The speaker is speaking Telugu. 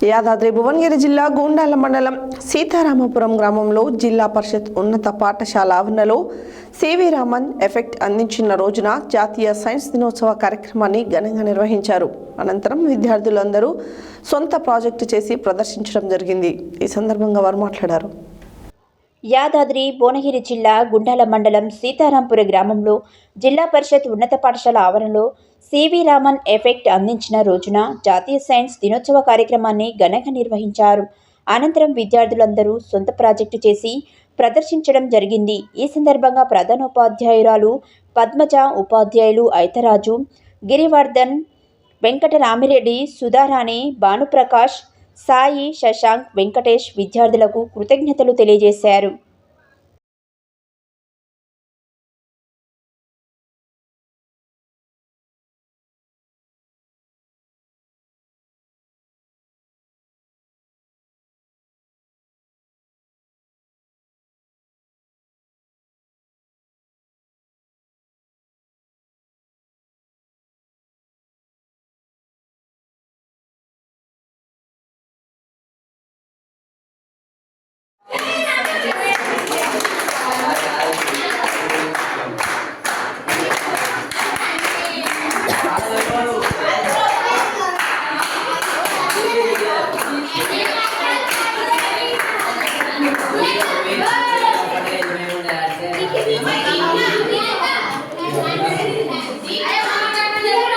యాదాద్రి భువనగిరి జిల్లా గుండాల మండలం సీతారామపురం గ్రామంలో జిల్లా పరిషత్ ఉన్నత పాఠశాల ఆవరణలో సివి రామన్ ఎఫెక్ట్ అందించిన రోజున జాతీయ సైన్స్ దినోత్సవ కార్యక్రమాన్ని ఘనంగా నిర్వహించారు. అనంతరం విద్యార్థులందరూ సొంత ప్రాజెక్టు చేసి ప్రదర్శించడం జరిగింది. ఈ సందర్భంగా వారు మాట్లాడారు. యాదాద్రి భువనగిరి జిల్లా గుండాల మండలం సీతారాంపుర గ్రామంలో జిల్లా పరిషత్ ఉన్నత పాఠశాల ఆవరణలో సివి రామన్ ఎఫెక్ట్ అందించిన రోజున జాతీయ సైన్స్ దినోత్సవ కార్యక్రమాన్ని ఘనంగా నిర్వహించారు. అనంతరం విద్యార్థులందరూ సొంత ప్రాజెక్టు చేసి ప్రదర్శించడం జరిగింది. ఈ సందర్భంగా ప్రధానోపాధ్యాయురాలు పద్మజ, ఉపాధ్యాయులు ఐతరాజు, గిరివర్ధన్, వెంకటరామిరెడ్డి, సుధారాణి, భానుప్రకాష్, సాయి, శశాంక్, వెంకటేష్ విద్యార్థులకు కృతజ్ఞతలు తెలియజేశారు.